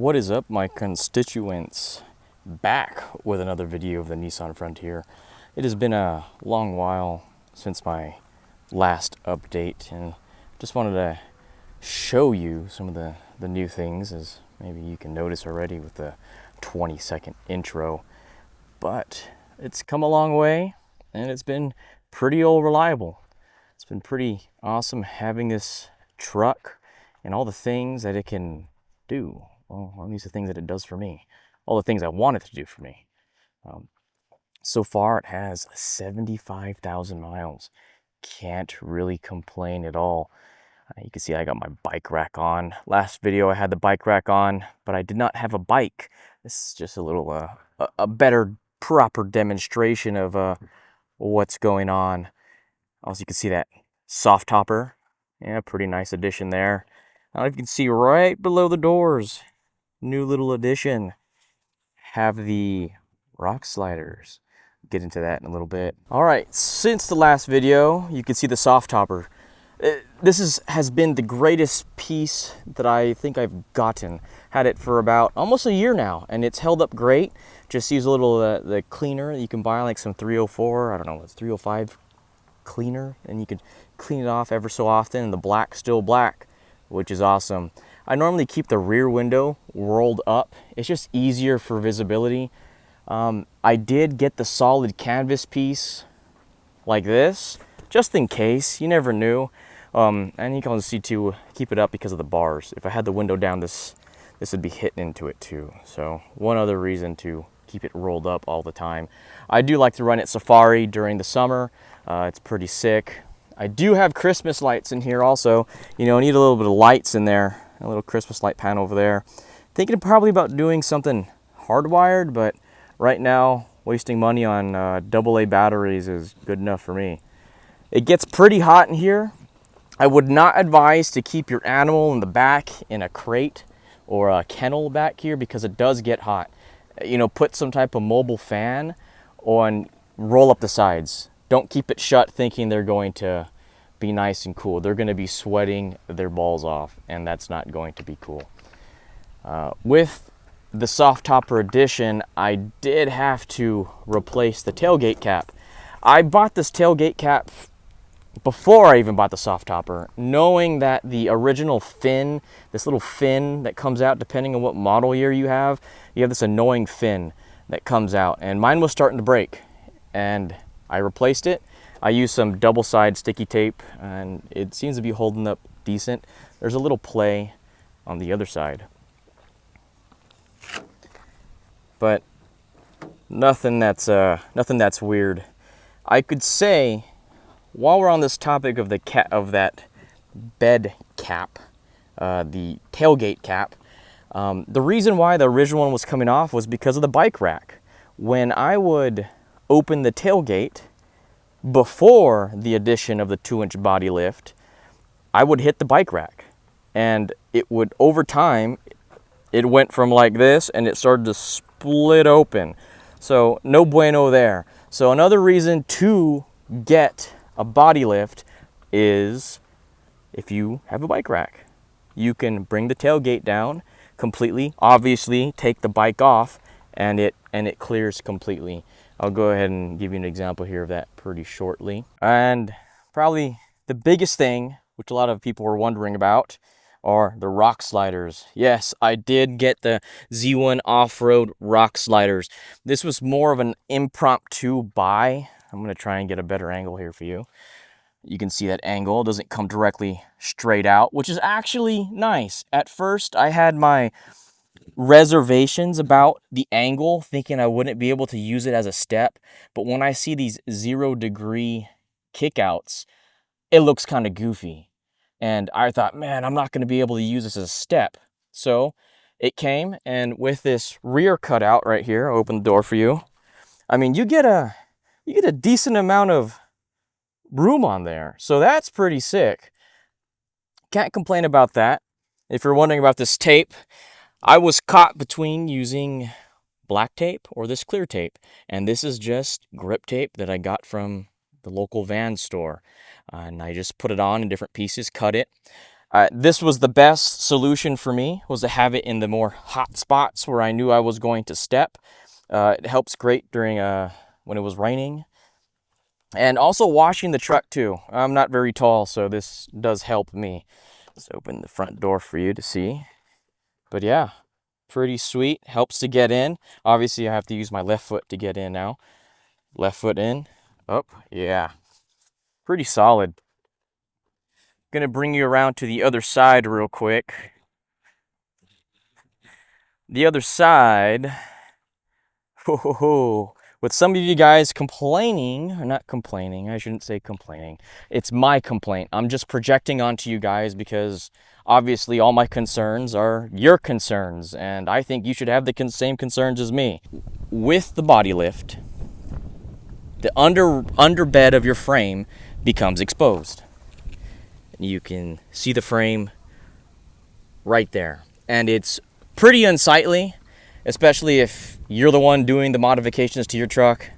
What is up, my constituents? Back with another video of the Nissan Frontier. It has been a long while since my last update, and just wanted to show you some of the new things, as maybe you can notice already with the 20-second intro. But it's come a long way, and it's been pretty reliable. It's been pretty awesome having this truck and all the things that it can do. Well, these are things that it does for me. All the things I want it to do for me. So far, it has 75,000 miles. Can't really complain at all. You can see I got my bike rack on. Last video I had the bike rack on, but I did not have a bike. This is just a little a better, proper demonstration of what's going on. Also, you can see that soft topper. Yeah, pretty nice addition there. I don't know if you can see right below the doors. New little addition. Have the rock sliders. Get into that in a little bit. All right, since the last video, you can see the soft topper. This has been the greatest piece that I think I've gotten. Had it for about almost a year now, and it's held up great. Just use a little the cleaner. You can buy like some 304, I don't know, it's 305 cleaner, and you can clean it off ever so often, and the black's still black, which is awesome. I normally keep the rear window rolled up. It's just easier for visibility. I did get the solid canvas piece like this, just in case. You never knew. And you can also see to keep it up because of the bars. If I had the window down, this would be hitting into it too. So one other reason to keep it rolled up all the time. I do like to run it safari during the summer. It's pretty sick. I do have Christmas lights in here also. You know, I need a little bit of lights in there. A little Christmas light panel over there. Thinking probably about doing something hardwired, but right now wasting money on AA batteries is good enough for me. It gets pretty hot in here. I would not advise to keep your animal in the back in a crate or a kennel back here, because it does get hot. You know, put some type of mobile fan on, roll up the sides. Don't keep it shut thinking they're going to be nice and cool. They're going to be sweating their balls off, and that's not going to be cool. With the soft topper edition, I did have to replace the tailgate cap. I bought this tailgate cap before I even bought the soft topper, knowing that the original fin, this little fin that comes out depending on what model year you have this annoying fin that comes out, and mine was starting to break, and I replaced it. I used some double-side sticky tape, and it seems to be holding up decent. There's a little play on the other side, but nothing that's weird. I could say, while we're on this topic of that bed cap, the tailgate cap, the reason why the original one was coming off was because of the bike rack. When I would open the tailgate before the addition of the 2-inch body lift, I would hit the bike rack, and it would, over time, it went from like this and it started to split open. So no bueno there. So another reason to get a body lift is if you have a bike rack. You can bring the tailgate down completely, obviously take the bike off, and it clears completely. I'll go ahead and give you an example here of that pretty shortly. And probably the biggest thing, which a lot of people were wondering about, are the rock sliders. Yes, I did get the Z1 off-road rock sliders. This was more of an impromptu buy. I'm going to try and get a better angle here for you. You can see that angle. It doesn't come directly straight out, which is actually nice. At first, I had my reservations about the angle, thinking I wouldn't be able to use it as a step, but when I see these 0-degree kickouts, it looks kind of goofy, and I thought, man, I'm not going to be able to use this as a step. So it came, and with this rear cutout right here, I'll open the door for you. I mean, you get a decent amount of room on there, so that's pretty sick. Can't complain about that. If you're wondering about this tape, I was caught between using black tape or this clear tape, and this is just grip tape that I got from the local van store, and I just put it on in different pieces, cut it. This was the best solution for me, was to have it in the more hot spots where I knew I was going to step. It helps great during when it was raining. And also washing the truck too. I'm not very tall, so this does help me. Let's open the front door for you to see. But yeah, pretty sweet. Helps to get in. Obviously, I have to use my left foot to get in now. Left foot in. Up. Yeah. Pretty solid. Gonna bring you around to the other side real quick. The other side. With some of you guys complaining, or not complaining, I shouldn't say complaining. It's my complaint. I'm just projecting onto you guys because obviously all my concerns are your concerns, and I think you should have the same concerns as me. With the body lift, the underbed of your frame becomes exposed. You can see the frame right there, and it's pretty unsightly, especially if you're the one doing the modifications to your truck.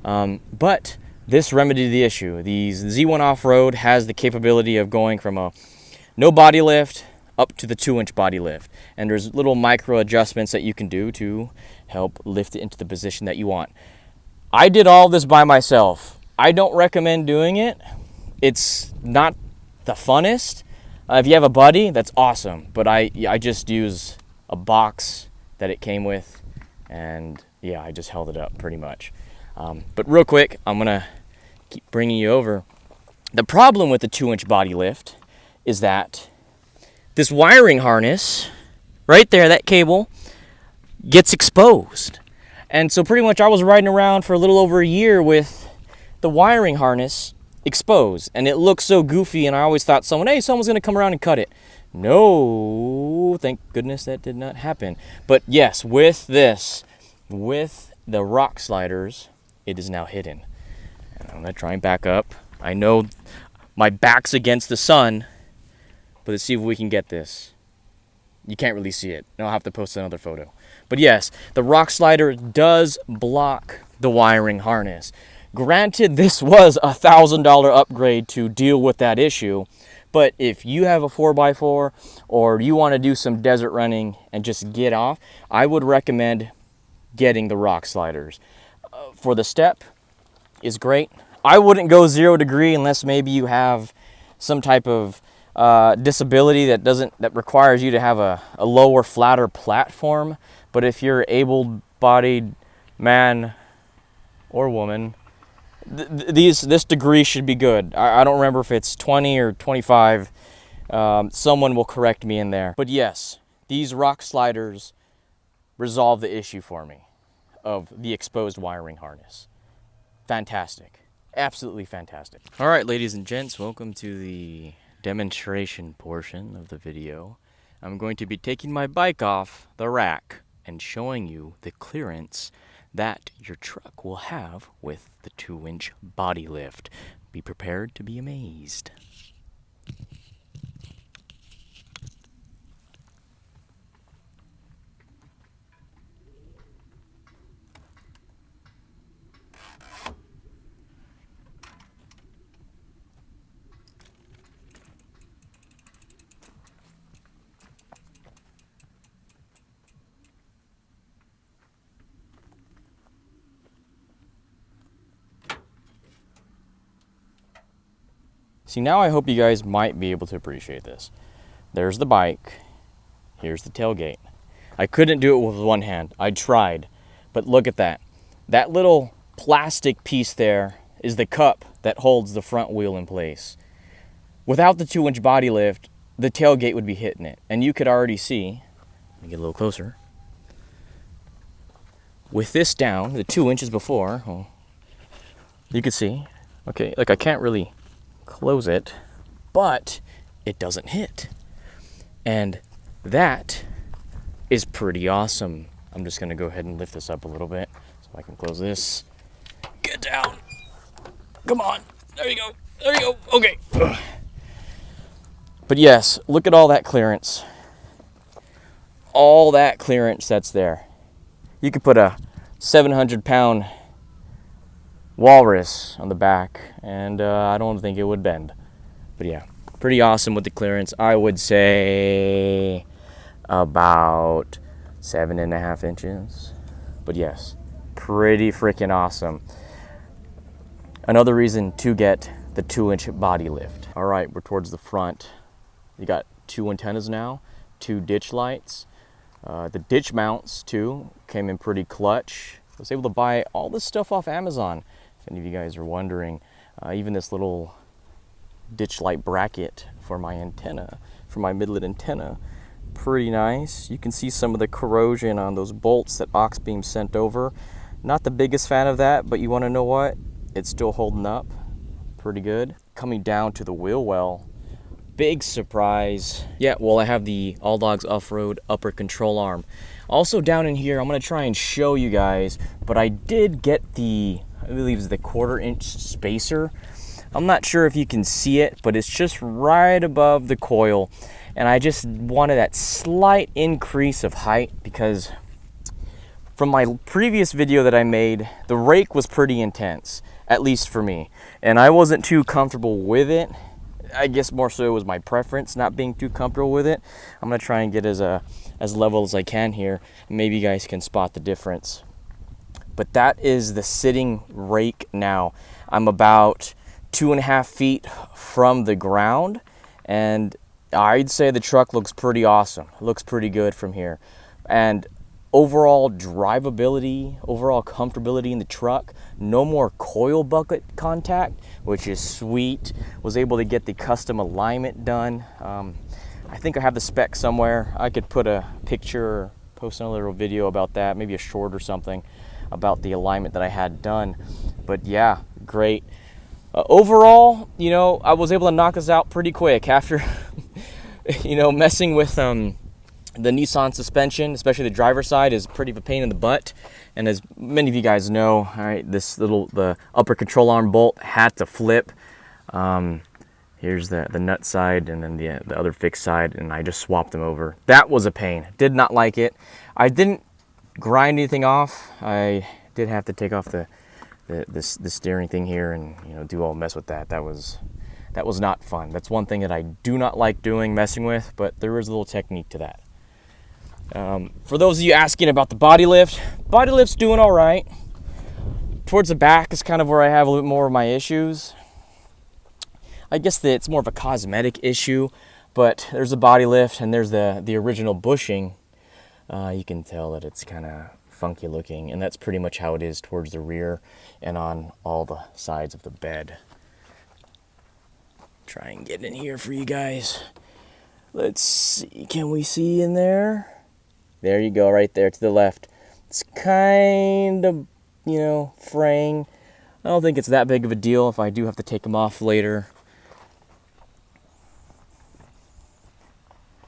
But this remedied the issue. The Z1 Off-Road has the capability of going from a no body lift up to the 2-inch body lift. And there's little micro adjustments that you can do to help lift it into the position that you want. I did all this by myself. I don't recommend doing it. It's not the funnest. If you have a buddy, that's awesome. But I just use a box that it came with, and yeah, I just held it up pretty much. But real quick, I'm gonna keep bringing you over. The problem with the 2-inch body lift is that this wiring harness right there, that cable, gets exposed. And so pretty much I was riding around for a little over a year with the wiring harness exposed, and it looked so goofy, and I always thought someone's gonna come around and cut it. No, thank goodness that did not happen. But yes, with this, with the rock sliders, it is now hidden. And I'm gonna try and back up. I know my back's against the sun, but let's see if we can get this. You can't really see it. I'll have to post another photo. But yes, the rock slider does block the wiring harness. Granted, this was a $1,000 upgrade to deal with that issue, but if you have a 4x4 or you want to do some desert running and just get off, I would recommend getting the rock sliders. For the step is great. I wouldn't go 0 degree unless maybe you have some type of disability that requires you to have a lower, flatter platform. But if you're able-bodied man or woman, this degree should be good. I don't remember if it's 20 or 25. Someone will correct me in there. But yes, these rock sliders resolve the issue for me of the exposed wiring harness. Fantastic. Absolutely fantastic. All right, ladies and gents, welcome to the demonstration portion of the video. I'm going to be taking my bike off the rack and showing you the clearance that your truck will have with the 2-inch body lift. Be prepared to be amazed. See, now I hope you guys might be able to appreciate this. There's the bike. Here's the tailgate. I couldn't do it with one hand. I tried. But look at that. That little plastic piece there is the cup that holds the front wheel in place. Without the 2-inch body lift, the tailgate would be hitting it. And you could already see, let me get a little closer. With this down, the 2 inches before, well, you could see, okay, like I can't really close it, but it doesn't hit. And that is pretty awesome. I'm just gonna go ahead and lift this up a little bit so I can close this. Get down. Come on. There you go. There you go. Okay. Ugh. But yes, look at all that clearance. All that clearance that's there. You could put a 700-pound walrus on the back, and I don't think it would bend. But yeah, Pretty awesome with the clearance. I would say about 7.5 inches. But yes, pretty freaking awesome. Another reason to get the 2-inch body lift. All right, we're towards the front. You got 2 antennas now, 2 ditch lights. The ditch mounts too came in pretty clutch. I was able to buy all this stuff off Amazon. If any of you guys are wondering, even this little ditch light bracket for my antenna, for my midlet antenna, pretty nice. You can see some of the corrosion on those bolts that Oxbeam sent over. Not the biggest fan of that, but you want to know what? It's still holding up pretty good. Coming down to the wheel well, big surprise. Yeah, well, I have the All Dogs Off-Road upper control arm. Also down in here, I'm gonna try and show you guys, but I did get the, I believe it's the 1/4 inch spacer. I'm not sure if you can see it, but it's just right above the coil. And I just wanted that slight increase of height because from my previous video that I made, the rake was pretty intense, at least for me. And I wasn't too comfortable with it. I guess more so it was my preference, not being too comfortable with it. I'm gonna try and get as level as I can here. Maybe you guys can spot the difference. But that is the sitting rake now. I'm about 2.5 feet from the ground, and I'd say the truck looks pretty awesome. It looks pretty good from here. And overall drivability, overall comfortability in the truck, no more coil bucket contact, which is sweet. Was able to get the custom alignment done. I think I have the spec somewhere. I could put a picture or post another little video about that, maybe a short or something about the alignment that I had done. But yeah, great. Overall, you know, I was able to knock this out pretty quick after, you know, messing with the Nissan suspension, especially the driver's side, is pretty of a pain in the butt. And as many of you guys know, all right, the upper control arm bolt had to flip. Here's the nut side and then the other fixed side, and I just swapped them over. That was a pain. Did not like it. I didn't grind anything off. I did have to take off the steering thing here and, you know, do all mess with that. That was not fun. That's one thing that I do not like doing, messing with, but there is a little technique to that. For those of you asking about the body lift's doing all right. Towards the back is kind of where I have a little bit more of my issues. I guess that it's more of a cosmetic issue, but there's a body lift and there's the original bushing. You can tell that it's kind of funky looking, and that's pretty much how it is towards the rear and on all the sides of the bed. Try and get in here for you guys. Let's see, can we see in there? There you go, right there to the left. It's kind of, you know, fraying. I don't think it's that big of a deal if I do have to take them off later.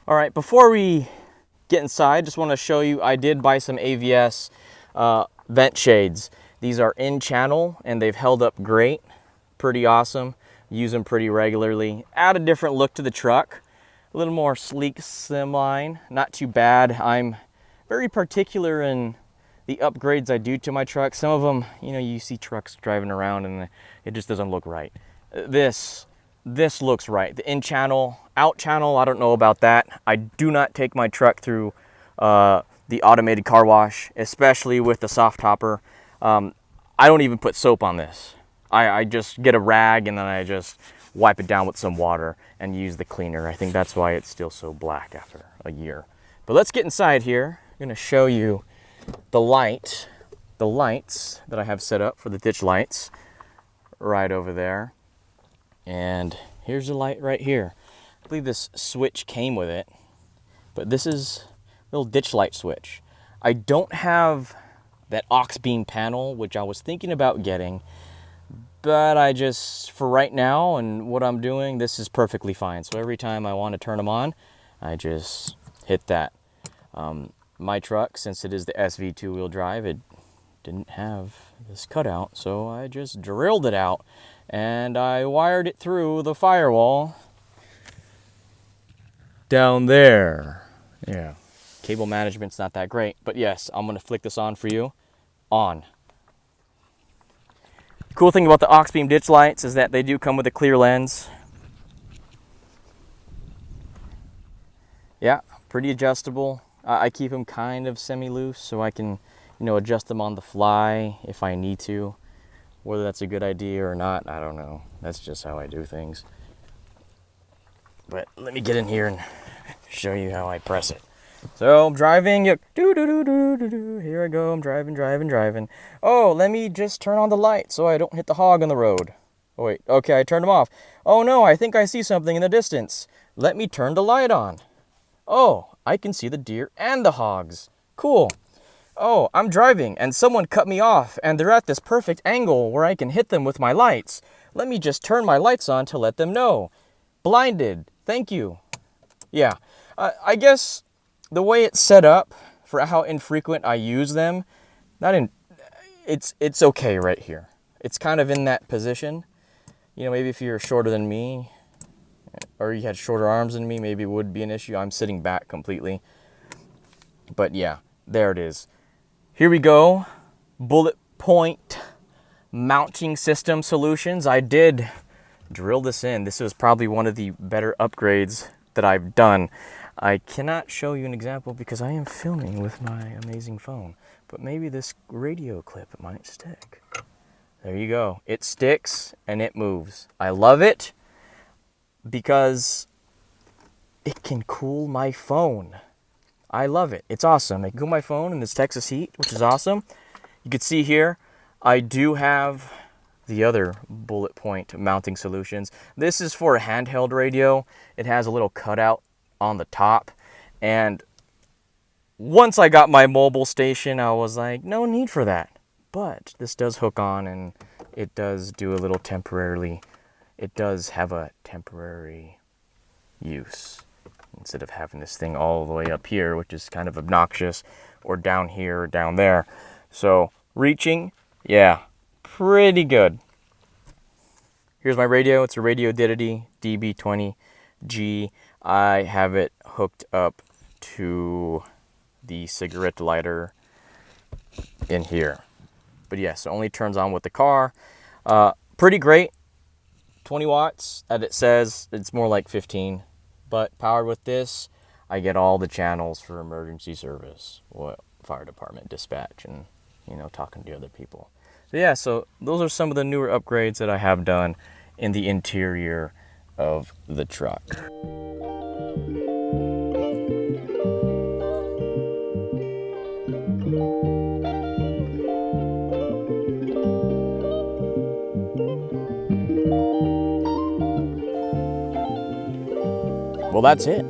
All right, before we get inside, just want to show you, I did buy some AVS vent shades. These are in channel and they've held up great. Pretty awesome. Use them pretty regularly. Add a different look to the truck. A little more sleek, slimline. Not too bad. I'm very particular in the upgrades I do to my truck. Some of them, you know, you see trucks driving around and it just doesn't look right. This looks right. The in channel, out channel, I don't know about that. I do not take my truck through the automated car wash, especially with the soft topper. I don't even put soap on this. I just get a rag and then I just wipe it down with some water and use the cleaner. I think that's why it's still so black after a year. But let's get inside here. I'm gonna show you the lights that I have set up for the ditch lights right over there. And here's the light right here. I believe this switch came with it, but this is a little ditch light switch. I don't have that Oxbeam panel, which I was thinking about getting, but I just, for right now and what I'm doing, this is perfectly fine. So every time I want to turn them on, I just hit that. My truck, since it is the SV 2-wheel drive, it didn't have this cutout, so I just drilled it out and I wired it through the firewall down there. Yeah, cable management's not that great, but yes, I'm gonna flick this on for you. On. Cool thing about the Oxbeam ditch lights is that they do come with a clear lens. Yeah, pretty adjustable. I keep them kind of semi-loose so I can, adjust them on the fly if I need to. Whether that's a good idea or not, I don't know. That's just how I do things. But let me get in here and show you how I press it. So I'm driving. Here I go. I'm driving. Oh, let me just turn on the light so I don't hit the hog on the road. Oh, wait. Okay, I turned them off. Oh, no, I think I see something in the distance. Let me turn the light on. Oh, I can see the deer and the hogs. Cool. Oh, I'm driving and someone cut me off and they're at this perfect angle where I can hit them with my lights. Let me just turn my lights on to let them know. Blinded. Thank you. Yeah. I guess the way it's set up for how infrequent I use them, it's okay right here. It's kind of in that position. Maybe if you're shorter than me or you had shorter arms than me, maybe it would be an issue. I'm sitting back completely. But yeah, there it is. Here we go. Bullet point mounting system solutions. I did drill this in. This was probably one of the better upgrades that I've done. I cannot show you an example because I am filming with my amazing phone, but maybe this radio clip might stick. There you go. It sticks and it moves. I love it because it can cool my phone. I love it. It's awesome. I can cool my phone in this Texas heat, which is awesome. You can see here, I do have the other bullet point mounting solutions. This is for a handheld radio. It has a little cutout on the top. And once I got my mobile station, I was like, no need for that. But this does hook on and it does do a little temporarily. It does have a temporary use instead of having this thing all the way up here, which is kind of obnoxious, or down here or down there. So reaching, yeah, pretty good. Here's my radio. It's a Radio Didity DB20G. I have it hooked up to the cigarette lighter in here. But yes, it only turns on with the car. Pretty great. 20 watts, as it says. It's more like 15. But powered with this, I get all the channels for emergency service, fire department, dispatch, and, talking to other people. So yeah, so those are some of the newer upgrades that I have done in the interior of the truck. Well, that's it.